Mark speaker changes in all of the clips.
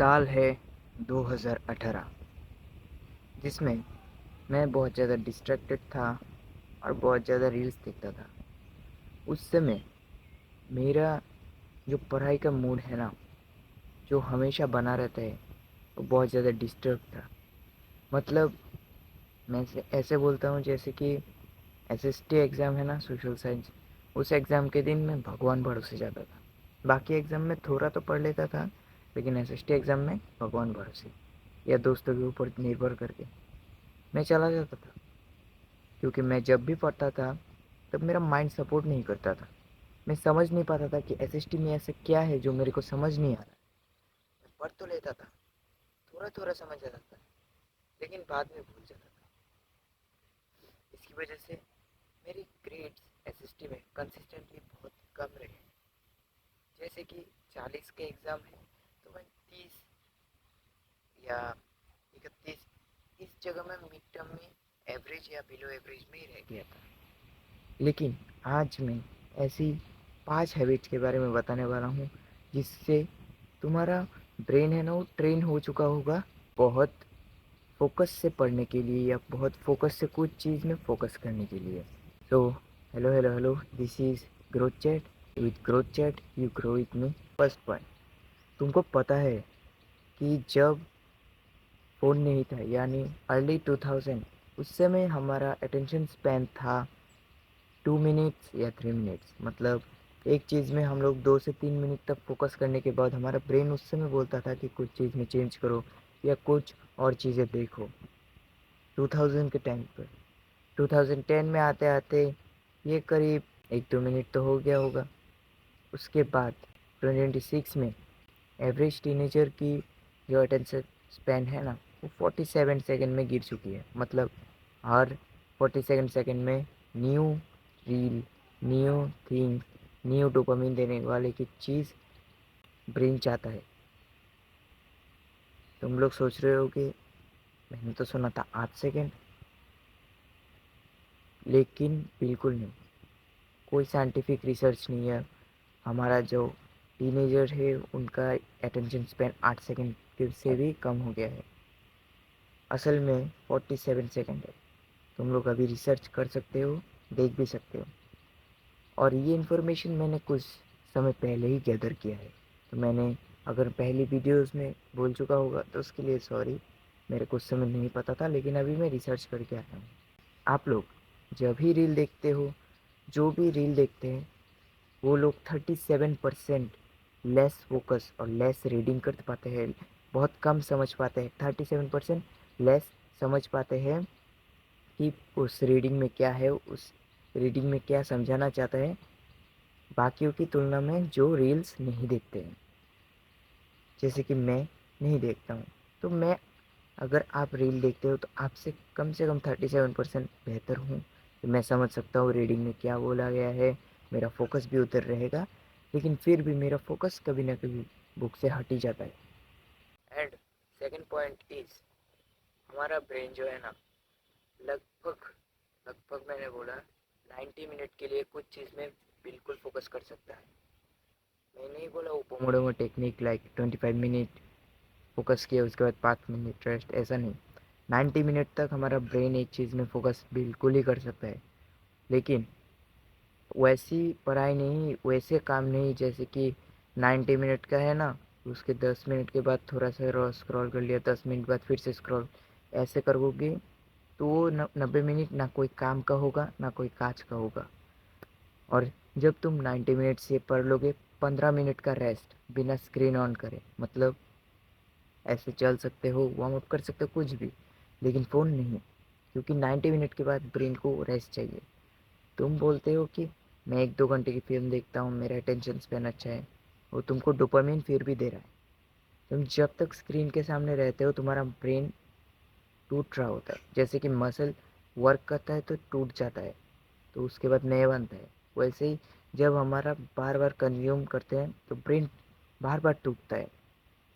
Speaker 1: साल है 2018, जिसमें मैं बहुत ज़्यादा डिस्ट्रैक्टेड था और बहुत ज़्यादा रील्स देखता था। उस समय मेरा जो पढ़ाई का मूड है ना, जो हमेशा बना रहता है, वो बहुत ज़्यादा डिस्टर्ब था। मतलब मैं ऐसे बोलता हूँ जैसे कि एसएसटी एग्ज़ाम है ना, सोशल साइंस, उस एग्ज़ाम के दिन मैं भगवान भरोसे जाता था। बाकी एग्ज़ाम में थोड़ा तो पढ़ लेता था, लेकिन एसएसटी एग्ज़ाम में भगवान भरोसे या दोस्तों के ऊपर निर्भर करके मैं चला जाता था। क्योंकि मैं जब भी पढ़ता था तब मेरा माइंड सपोर्ट नहीं करता था। मैं समझ नहीं पाता था कि एसएसटी में ऐसा क्या है जो मेरे को समझ नहीं आ रहा है। मैं पढ़ तो लेता था, थोड़ा थोड़ा समझ आता था, लेकिन बाद में भूल जाता था। इसकी वजह से मेरी ग्रेड्स एसएसटी में कंसिस्टेंटली बहुत कम रहे। जैसे कि 40 के एग्ज़ाम है तो मैं 30 या 31, इस जगह में मिड टर्म में एवरेज या बिलो एवरेज में ही रह गया था। लेकिन आज मैं ऐसी 5 हैबिट्स के बारे में बताने वाला हूँ जिससे तुम्हारा ब्रेन है ना, वो ट्रेन हो चुका होगा बहुत फोकस से पढ़ने के लिए या बहुत फोकस से कुछ चीज़ में फोकस करने के लिए। So hello hello hello, this is growth chat. With growth chat you grow with me. First point, तुमको पता है कि जब फ़ोन नहीं था यानी अर्ली 2000, उस समय हमारा अटेंशन स्पैन था 2 मिनट्स या 3 मिनट्स। मतलब एक चीज़ में हम लोग 2 से 3 मिनट तक फोकस करने के बाद हमारा ब्रेन उस समय बोलता था कि कुछ चीज़ में चेंज करो या कुछ और चीज़ें देखो। 2000 के टाइम पर 2010 में आते आते ये करीब 1-2 मिनट तो हो गया होगा। उसके बाद 2026 में एवरेज टीनेजर की जो अटेंशन स्पैन है ना, वो 47 सेकंड में गिर चुकी है। मतलब हर 47 सेकंड में new reel, new thing, new dopamine देने वाले की चीज़ ब्रेन चाहता है। तुम लोग सोच रहे हो कि मैंने तो सुना था 8 सेकंड, लेकिन बिल्कुल नहीं। कोई साइंटिफिक रिसर्च नहीं है। हमारा जो टीनेजर है उनका अटेंशन स्पैन 8 सेकंड से भी कम हो गया है। असल में 47 सेकंड है। तुम लोग अभी रिसर्च कर सकते हो, देख भी सकते हो। और ये इन्फॉर्मेशन मैंने कुछ समय पहले ही गैदर किया है, तो मैंने अगर पहली वीडियोस में बोल चुका होगा तो उसके लिए सॉरी। मेरे को उस समय नहीं पता था, लेकिन अभी मैं रिसर्च करके आया हूँ। आप लोग जब भी रील देखते हो, जो भी रील देखते हैं, वो लोग 37% लेस फोकस और लेस रीडिंग कर पाते हैं। बहुत कम समझ पाते हैं। 37% लेस समझ पाते हैं कि उस रीडिंग में क्या है, उस रीडिंग में क्या समझाना चाहता है, बाकियों की तुलना में जो रील्स नहीं देखते हैं, जैसे कि मैं नहीं देखता हूँ। तो मैं, अगर आप रील देखते हो तो आपसे कम से कम 37% बेहतर हूँ। तो मैं समझ सकता हूँ रीडिंग में क्या बोला गया है, मेरा फोकस भी उधर रहेगा। लेकिन फिर भी मेरा फोकस कभी ना कभी बुक से हट ही जाता है। एंड सेकंड पॉइंट इज, हमारा ब्रेन जो है ना, लगभग लगभग मैंने बोला 90 मिनट के लिए कुछ चीज़ में बिल्कुल फोकस कर सकता है। मैं नहीं बोला वो पोमोडोमो टेक्निक लाइक 25 मिनट फोकस किया उसके बाद 5 मिनट रेस्ट, ऐसा नहीं। 90 मिनट तक हमारा ब्रेन एक चीज़ में फोकस बिल्कुल ही कर सकता है। लेकिन वैसी पढ़ाई नहीं, वैसे काम नहीं जैसे कि 90 मिनट का है ना, उसके 10 मिनट के बाद थोड़ा सा स्क्रॉल कर लिया, 10 मिनट बाद फिर से स्क्रॉल, ऐसे करोगे तो वो 90 मिनट ना कोई काम का होगा ना कोई काज का होगा। और जब तुम 90 मिनट से पढ़ लोगे, 15 मिनट का रेस्ट बिना स्क्रीन ऑन करे, मतलब ऐसे चल सकते हो, वार्म अप कर सकते हो, कुछ भी, लेकिन फ़ोन नहीं। क्योंकि 90 मिनट के बाद ब्रेन को रेस्ट चाहिए। तुम बोलते हो कि मैं 1-2 घंटे की फिल्म देखता हूँ, मेरा अटेंशन स्पैन अच्छा है, वो तुमको डोपामिन फिर भी दे रहा है। तुम जब तक स्क्रीन के सामने रहते हो तुम्हारा ब्रेन टूट रहा होता है। जैसे कि मसल वर्क करता है तो टूट जाता है, तो उसके बाद नया बनता है। वैसे ही जब हमारा बार बार कंज्यूम करते हैं तो ब्रेन बार बार टूटता है,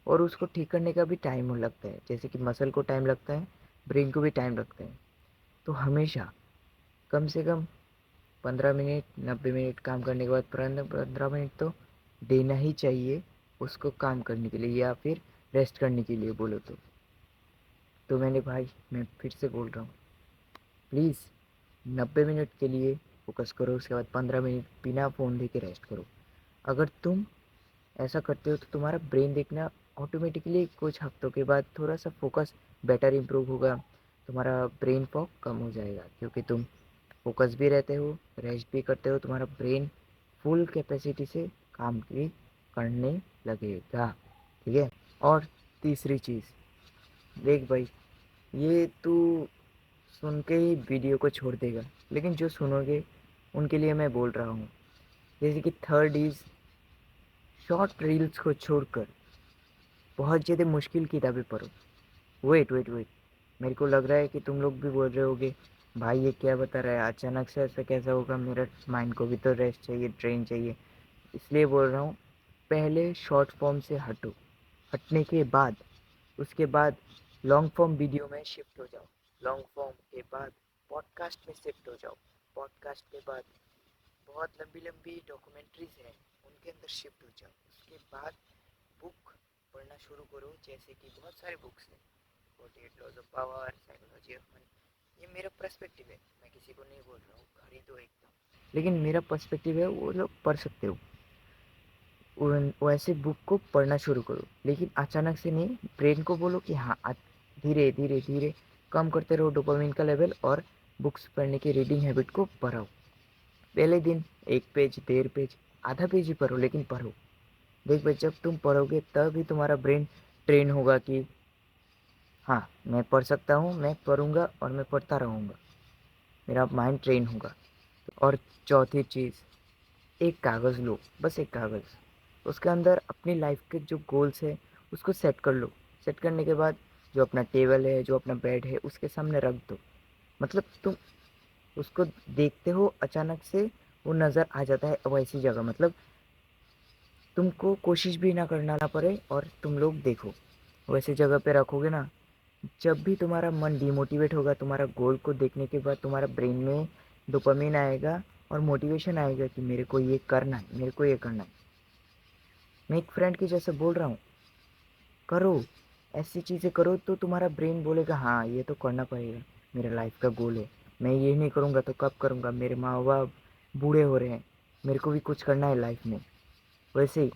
Speaker 1: और उसको ठीक करने का भी टाइम लगता है। जैसे कि मसल को टाइम लगता है, ब्रेन को भी टाइम लगता है। तो हमेशा कम से कम 15 मिनट, 90 मिनट काम करने के बाद 15 15 मिनट तो देना ही चाहिए उसको काम करने के लिए, या फिर रेस्ट करने के लिए बोलो तो मैंने भाई मैं फिर से बोल रहा हूँ, प्लीज़ 90 मिनट के लिए फोकस करो, उसके बाद 15 मिनट बिना फ़ोन देखे रेस्ट करो। अगर तुम ऐसा करते हो तो तुम्हारा ब्रेन देखना ऑटोमेटिकली कुछ हफ्तों के बाद थोड़ा सा फोकस बेटर इम्प्रूव होगा, तुम्हारा ब्रेन फॉग कम हो जाएगा, क्योंकि तुम फोकस भी रहते हो, रेस्ट भी करते हो, तुम्हारा ब्रेन फुल कैपेसिटी से काम भी करने लगेगा। ठीक है। और तीसरी चीज़, देख भाई, ये तू सुन के ही वीडियो को छोड़ देगा, लेकिन जो सुनोगे उनके लिए मैं बोल रहा हूँ, जैसे कि थर्ड इज़, शॉर्ट रील्स को छोड़कर बहुत ज़्यादा मुश्किल किताबें पढ़ो। वेट वेट वेट, मेरे को लग रहा है कि तुम लोग भी बोल रहे होगे, भाई ये क्या बता रहा है, अचानक से ऐसा कैसा होगा, मेरा माइंड को भी तो रेस्ट चाहिए, ट्रेन चाहिए। इसलिए बोल रहा हूँ, पहले शॉर्ट फॉर्म से हटो, हटने के बाद उसके बाद लॉन्ग फॉर्म वीडियो में शिफ्ट हो जाओ, लॉन्ग फॉर्म के बाद पॉडकास्ट में शिफ्ट हो जाओ, पॉडकास्ट के बाद बहुत लंबी लंबी डॉक्यूमेंट्रीज हैं उनके अंदर शिफ्ट हो जाओ, उसके बाद बुक पढ़ना शुरू करो, जैसे कि बहुत सारे बुक्स हैं, 48 laws of power, psychology of money. ये मेरा पर्सपेक्टिव है, मैं किसी को नहीं बोल रहा हूँ खरीदो एकदम, लेकिन मेरा पर्सपेक्टिव है, वो लोग पढ़ सकते हो। वैसे बुक को पढ़ना शुरू करो, लेकिन अचानक से नहीं, ब्रेन को बोलो कि हाँ, धीरे धीरे धीरे कम करते रहो डोपामिन का लेवल, और बुक्स पढ़ने की रीडिंग हैबिट को बढ़ाओ। पहले दिन 1 पेज, 1.5 पेज, आधा पेज ही पढ़ो, लेकिन पढ़ो। देख भाई, जब तुम पढ़ोगे तब ही तुम्हारा ब्रेन ट्रेन होगा कि हाँ, मैं पढ़ सकता हूँ, मैं पढ़ूंगा और मैं पढ़ता रहूँगा, मेरा माइंड ट्रेन होगा। और चौथी चीज़, एक कागज़ लो, बस एक कागज़, उसके अंदर अपनी लाइफ के जो गोल्स है उसको सेट कर लो। सेट करने के बाद जो अपना टेबल है, जो अपना बेड है, उसके सामने रख दो। मतलब तुम उसको देखते हो, अचानक से वो नज़र आ जाता है वैसी जगह, मतलब तुमको कोशिश भी ना करना ना पड़े और तुम लोग देखो, वैसी जगह पे रखोगे ना, जब भी तुम्हारा मन डिमोटिवेट होगा, तुम्हारा गोल को देखने के बाद तुम्हारा ब्रेन में डोपामिन आएगा और मोटिवेशन आएगा कि मेरे को ये करना है, मेरे को ये करना है। मैं एक फ्रेंड के जैसे बोल रहा हूँ, करो, ऐसी चीज़ें करो तो तुम्हारा ब्रेन बोलेगा हाँ, ये तो करना पड़ेगा, मेरा लाइफ का गोल है, मैं ये नहीं करूँगा तो कब करूँगा, मेरे माँ बाप बूढ़े हो रहे हैं, मेरे को भी कुछ करना है लाइफ में। वैसे ही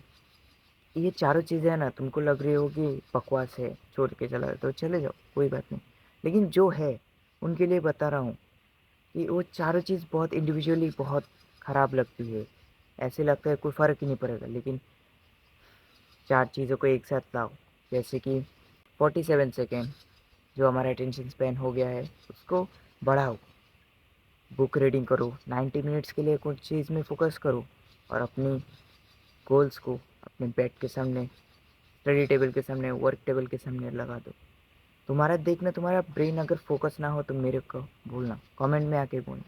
Speaker 1: ये चारों चीज़ें हैं ना, तुमको लग रही होगी बकवास है, छोड़ के चला तो चले जाओ, कोई बात नहीं, लेकिन जो है उनके लिए बता रहा हूँ कि वो चारों चीज़ बहुत इंडिविजुअली बहुत ख़राब लगती है, ऐसे लगता है कोई फ़र्क ही नहीं पड़ेगा, लेकिन चार चीज़ों को एक साथ लाओ, जैसे कि 47 सेकेंड, जो हमारा अटेंशन स्पैन हो गया है उसको बढ़ाओ, बुक रीडिंग करो, 90 मिनट्स के लिए कुछ चीज़ में फोकस करो, और अपनी गोल्स को अपने बेड के सामने, स्टडी टेबल के सामने, वर्क टेबल के सामने लगा दो। तुम्हारा देखना, तुम्हारा ब्रेन अगर फोकस ना हो तो मेरे को बोलना, कमेंट में आके बोलना,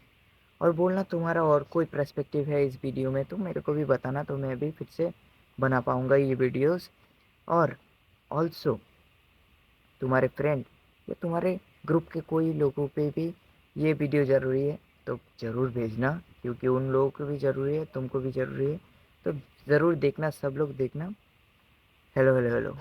Speaker 1: और बोलना तुम्हारा और कोई पर्सपेक्टिव है इस वीडियो में तो मेरे को भी बताना, तो मैं भी फिर से बना पाऊँगा ये वीडियोस। और ऑल्सो तुम्हारे फ्रेंड या तुम्हारे ग्रुप के कोई लोगों पे भी ये वीडियो ज़रूरी है तो ज़रूर भेजना, क्योंकि उन लोगों को भी ज़रूरी है, तुमको भी ज़रूरी है, तो ज़रूर देखना, सब लोग देखना। Hello hello hello.